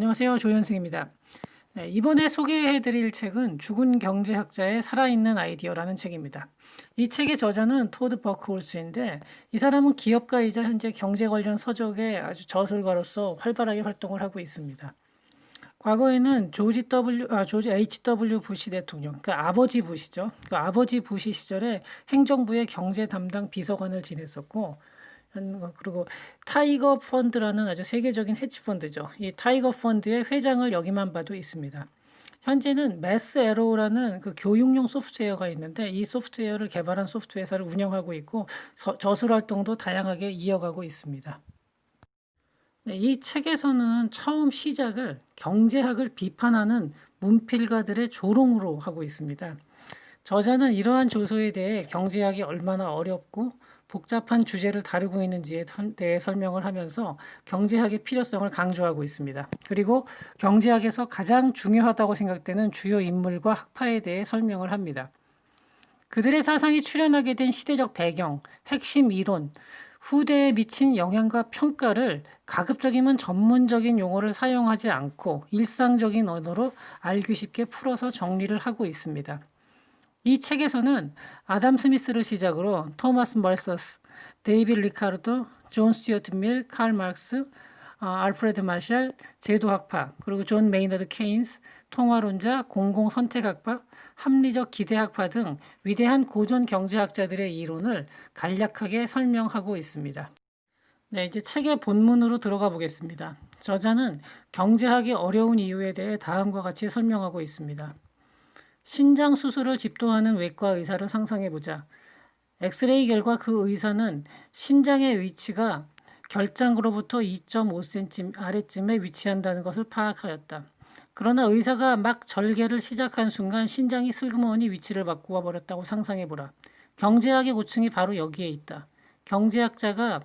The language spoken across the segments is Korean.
안녕하세요. 조현승입니다. 네, 이번에 소개해드릴 책은 죽은 경제학자의 살아있는 아이디어라는 책입니다. 이 책의 저자는 토드 버크홀스인데 이 사람은 기업가이자 현재 경제 관련 서적의 아주 저술가로서 활발하게 활동을 하고 있습니다. 과거에는 조지 H.W. 부시 대통령, 그러니까 아버지 부시죠. 그 아버지 부시 시절에 행정부의 경제 담당 비서관을 지냈었고, 그리고 타이거 펀드라는 아주 세계적인 헤지 펀드죠. 이 타이거 펀드의 회장을 여기만 봐도 있습니다. 현재는 매스 에로우라는 그 교육용 소프트웨어가 있는데 이 소프트웨어를 개발한 소프트웨어 회사를 운영하고 있고 저술 활동도 다양하게 이어가고 있습니다. 네, 이 책에서는 처음 시작을 경제학을 비판하는 문필가들의 조롱으로 하고 있습니다. 저자는 이러한 조소에 대해 경제학이 얼마나 어렵고 복잡한 주제를 다루고 있는지에 대해 설명을 하면서 경제학의 필요성을 강조하고 있습니다. 그리고 경제학에서 가장 중요하다고 생각되는 주요 인물과 학파에 대해 설명을 합니다. 그들의 사상이 출현하게 된 시대적 배경, 핵심 이론, 후대에 미친 영향과 평가를 가급적이면 전문적인 용어를 사용하지 않고 일상적인 언어로 알기 쉽게 풀어서 정리를 하고 있습니다. 이 책에서는 아담 스미스를 시작으로 토마스 멀서스, 데이비드 리카르도, 존 스튜어트 밀, 칼 마르크스, 알프레드 마샬, 제도학파, 그리고 존 메이너드 케인스, 통화론자, 공공선택학파, 합리적 기대학파 등 위대한 고전 경제학자들의 이론을 간략하게 설명하고 있습니다. 네, 이제 책의 본문으로 들어가 보겠습니다. 저자는 경제학이 어려운 이유에 대해 다음과 같이 설명하고 있습니다. 신장 수술을 집도하는 외과 의사를 상상해보자. 엑스레이 결과 그 의사는 신장의 위치가 결장으로부터 2.5cm 아래쯤에 위치한다는 것을 파악하였다. 그러나 의사가 막 절개를 시작한 순간 신장이 슬그머니 위치를 바꾸어 버렸다고 상상해보라. 경제학의 고충이 바로 여기에 있다. 경제학자가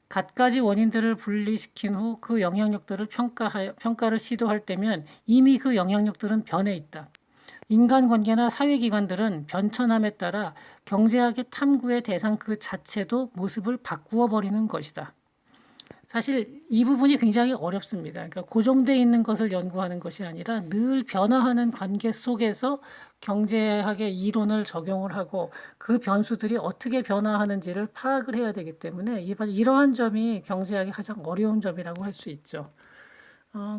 갖가지 원인들을 분리시킨 후 그 영향력들을 평가를 시도할 때면 이미 그 영향력들은 변해 있다. 인간관계나 사회기관들은 변천함에 따라 경제학의 탐구의 대상 그 자체도 모습을 바꾸어 버리는 것이다. 사실 이 부분이 굉장히 어렵습니다. 그러니까 고정되어 있는 것을 연구하는 것이 아니라 늘 변화하는 관계 속에서 경제학의 이론을 적용을 하고 그 변수들이 어떻게 변화하는지를 파악을 해야 되기 때문에 이러한 점이 경제학의 가장 어려운 점이라고 할 수 있죠.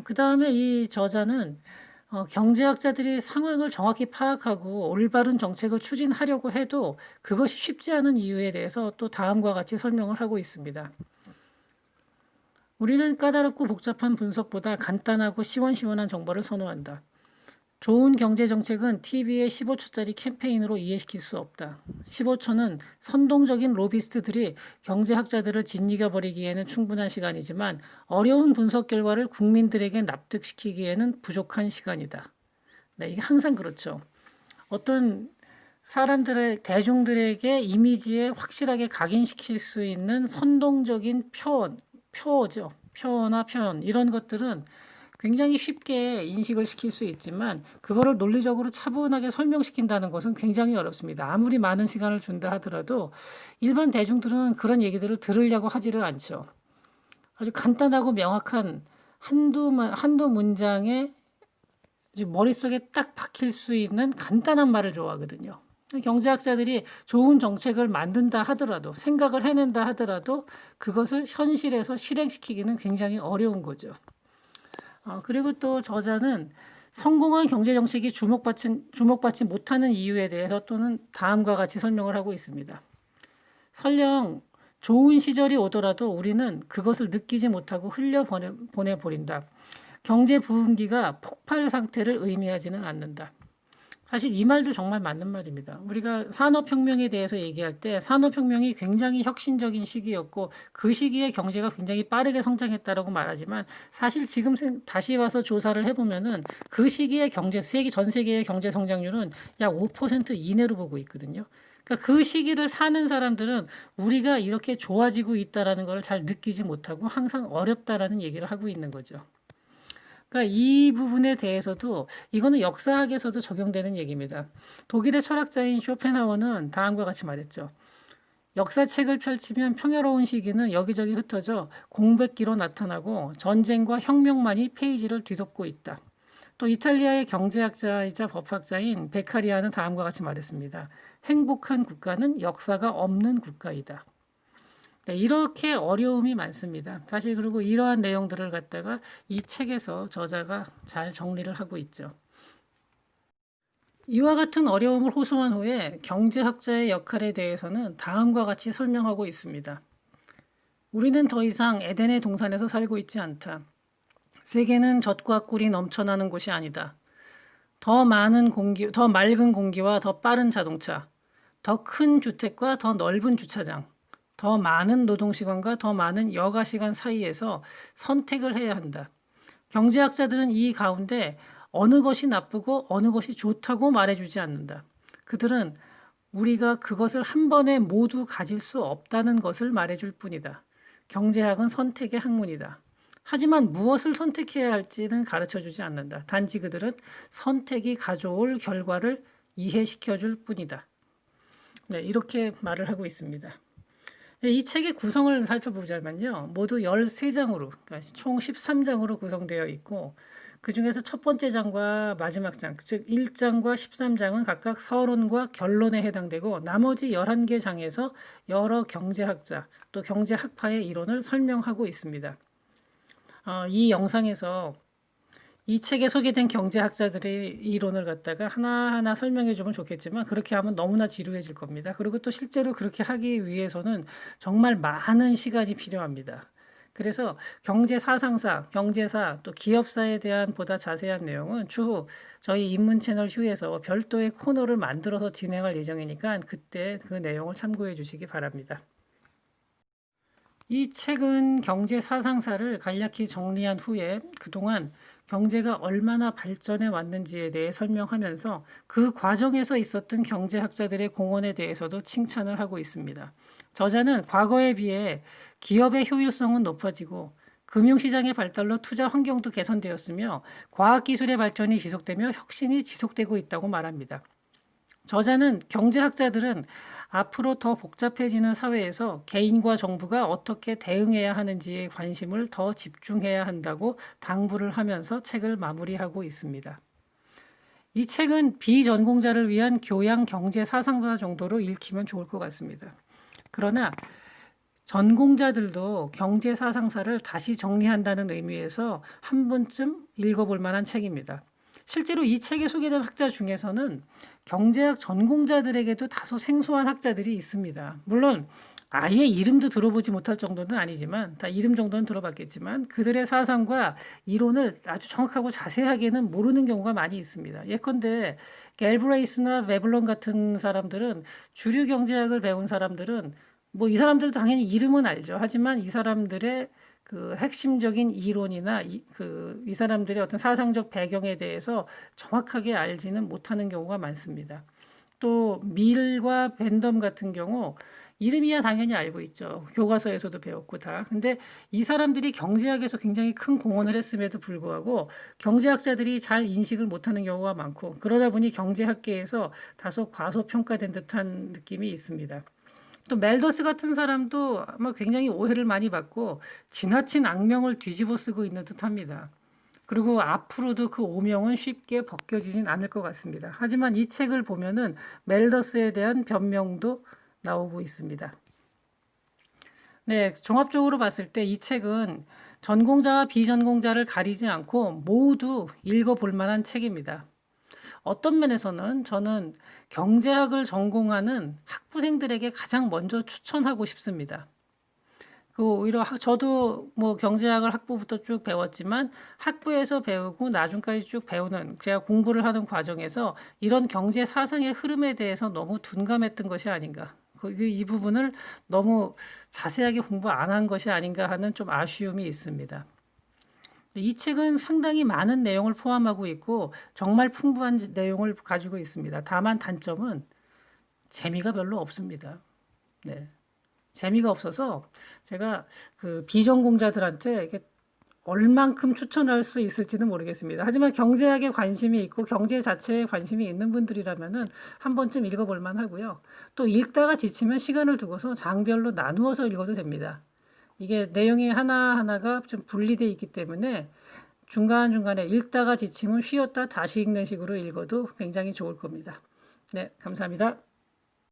그 다음에 이 저자는 경제학자들이 상황을 정확히 파악하고 올바른 정책을 추진하려고 해도 그것이 쉽지 않은 이유에 대해서 또 다음과 같이 설명을 하고 있습니다. 우리는 까다롭고 복잡한 분석보다 간단하고 시원시원한 정보를 선호한다. 좋은 경제정책은 TV의 15초짜리 캠페인으로 이해시킬 수 없다. 15초는 선동적인 로비스트들이 경제학자들을 짓이겨버리기에는 충분한 시간이지만 어려운 분석 결과를 국민들에게 납득시키기에는 부족한 시간이다. 네, 이게 항상 그렇죠. 어떤 대중들에게 이미지에 확실하게 각인시킬 수 있는 선동적인 표어죠. 표어나 표현 이런 것들은 굉장히 쉽게 인식을 시킬 수 있지만 그거를 논리적으로 차분하게 설명시킨다는 것은 굉장히 어렵습니다. 아무리 많은 시간을 준다 하더라도 일반 대중들은 그런 얘기들을 들으려고 하지를 않죠. 아주 간단하고 명확한 한두 문장에 머릿속에 딱 박힐 수 있는 간단한 말을 좋아하거든요. 경제학자들이 좋은 정책을 만든다 하더라도 생각을 해낸다 하더라도 그것을 현실에서 실행시키기는 굉장히 어려운 거죠. 그리고 또 저자는 성공한 경제 정책이 주목받지 못하는 이유에 대해서 또는 다음과 같이 설명을 하고 있습니다. 설령 좋은 시절이 오더라도 우리는 그것을 느끼지 못하고 흘려보내버린다. 경제 부흥기가 폭발 상태를 의미하지는 않는다. 사실 이 말도 정말 맞는 말입니다. 우리가 산업혁명에 대해서 얘기할 때 산업혁명이 굉장히 혁신적인 시기였고 그 시기에 경제가 굉장히 빠르게 성장했다라고 말하지만 사실 지금 다시 와서 조사를 해보면은 그 시기의 전 세계의 경제 성장률은 약 5% 이내로 보고 있거든요. 그러니까 그 시기를 사는 사람들은 우리가 이렇게 좋아지고 있다라는 걸 잘 느끼지 못하고 항상 어렵다라는 얘기를 하고 있는 거죠. 그러니까 이 부분에 대해서도 이거는 역사학에서도 적용되는 얘기입니다. 독일의 철학자인 쇼펜하우어는 다음과 같이 말했죠. 역사책을 펼치면 평화로운 시기는 여기저기 흩어져 공백기로 나타나고 전쟁과 혁명만이 페이지를 뒤덮고 있다. 또 이탈리아의 경제학자이자 법학자인 베카리아는 다음과 같이 말했습니다. 행복한 국가는 역사가 없는 국가이다. 네, 이렇게 어려움이 많습니다. 사실 그리고 이러한 내용들을 갖다가 이 책에서 저자가 잘 정리를 하고 있죠. 이와 같은 어려움을 호소한 후에 경제학자의 역할에 대해서는 다음과 같이 설명하고 있습니다. 우리는 더 이상 에덴의 동산에서 살고 있지 않다. 세계는 젖과 꿀이 넘쳐나는 곳이 아니다. 더 맑은 공기와 더 빠른 자동차, 더 큰 주택과 더 넓은 주차장, 더 많은 노동시간과 더 많은 여가시간 사이에서 선택을 해야 한다. 경제학자들은 이 가운데 어느 것이 나쁘고 어느 것이 좋다고 말해주지 않는다. 그들은 우리가 그것을 한 번에 모두 가질 수 없다는 것을 말해줄 뿐이다. 경제학은 선택의 학문이다. 하지만 무엇을 선택해야 할지는 가르쳐주지 않는다. 단지 그들은 선택이 가져올 결과를 이해시켜줄 뿐이다. 네, 이렇게 말을 하고 있습니다. 이 책의 구성을 살펴보자면요. 모두 13장으로, 그러니까 총 13장으로 구성되어 있고 그 중에서 첫 번째 장과 마지막 장, 즉 1장과 13장은 각각 서론과 결론에 해당되고 나머지 11개 장에서 여러 경제학자 또 경제학파의 이론을 설명하고 있습니다. 이 영상에서 이 책에 소개된 경제학자들의 이론을 갖다가 하나하나 설명해 주면 좋겠지만 그렇게 하면 너무나 지루해질 겁니다. 그리고 또 실제로 그렇게 하기 위해서는 정말 많은 시간이 필요합니다. 그래서 경제사상사, 경제사, 또 기업사에 대한 보다 자세한 내용은 추후 저희 입문 채널 휴에서 별도의 코너를 만들어서 진행할 예정이니까 그때 그 내용을 참고해 주시기 바랍니다. 이 책은 경제사상사를 간략히 정리한 후에 그동안 경제가 얼마나 발전해 왔는지에 대해 설명하면서 그 과정에서 있었던 경제학자들의 공헌에 대해서도 칭찬을 하고 있습니다. 저자는 과거에 비해 기업의 효율성은 높아지고 금융시장의 발달로 투자 환경도 개선되었으며 과학기술의 발전이 지속되며 혁신이 지속되고 있다고 말합니다. 저자는 경제학자들은 앞으로 더 복잡해지는 사회에서 개인과 정부가 어떻게 대응해야 하는지에 관심을 더 집중해야 한다고 당부를 하면서 책을 마무리하고 있습니다. 이 책은 비전공자를 위한 교양 경제 사상사 정도로 읽히면 좋을 것 같습니다. 그러나 전공자들도 경제 사상사를 다시 정리한다는 의미에서 한 번쯤 읽어볼 만한 책입니다. 실제로 이 책에 소개된 학자 중에서는 경제학 전공자들에게도 다소 생소한 학자들이 있습니다. 물론 아예 이름도 들어보지 못할 정도는 아니지만 다 이름 정도는 들어봤겠지만 그들의 사상과 이론을 아주 정확하고 자세하게는 모르는 경우가 많이 있습니다. 예컨대 갤브레이스나 베블런 같은 사람들은 주류 경제학을 배운 사람들은 뭐 이 사람들도 당연히 이름은 알죠. 하지만 이 사람들의 그 핵심적인 이론이나 이 사람들의 어떤 사상적 배경에 대해서 정확하게 알지는 못하는 경우가 많습니다. 또 밀과 벤덤 같은 경우 이름이야 당연히 알고 있죠. 교과서에서도 배웠고 다. 근데 이 사람들이 경제학에서 굉장히 큰 공헌을 했음에도 불구하고 경제학자들이 잘 인식을 못하는 경우가 많고 그러다 보니 경제학계에서 다소 과소평가된 듯한 느낌이 있습니다. 또 멜더스 같은 사람도 아마 굉장히 오해를 많이 받고 지나친 악명을 뒤집어 쓰고 있는 듯합니다. 그리고 앞으로도 그 오명은 쉽게 벗겨지진 않을 것 같습니다. 하지만 이 책을 보면은 멜더스에 대한 변명도 나오고 있습니다. 네, 종합적으로 봤을 때 이 책은 전공자와 비전공자를 가리지 않고 모두 읽어볼 만한 책입니다. 어떤 면에서는 저는 경제학을 전공하는 학부생들에게 가장 먼저 추천하고 싶습니다. 그 오히려 저도 뭐 경제학을 학부부터 쭉 배웠지만 학부에서 배우고 나중까지 쭉 배우는 제가 공부를 하는 과정에서 이런 경제 사상의 흐름에 대해서 너무 둔감했던 것이 아닌가. 이 부분을 너무 자세하게 공부 안 한 것이 아닌가 하는 좀 아쉬움이 있습니다. 이 책은 상당히 많은 내용을 포함하고 있고 정말 풍부한 내용을 가지고 있습니다. 다만 단점은 재미가 별로 없습니다. 네. 재미가 없어서 제가 그 비전공자들한테 이렇게 얼만큼 추천할 수 있을지는 모르겠습니다. 하지만 경제학에 관심이 있고 경제 자체에 관심이 있는 분들이라면은 한 번쯤 읽어볼 만하고요. 또 읽다가 지치면 시간을 두고서 장별로 나누어서 읽어도 됩니다. 이게 내용이 하나하나가 좀 분리되어 있기 때문에 중간중간에 읽다가 지치면 쉬었다 다시 읽는 식으로 읽어도 굉장히 좋을 겁니다. 네, 감사합니다.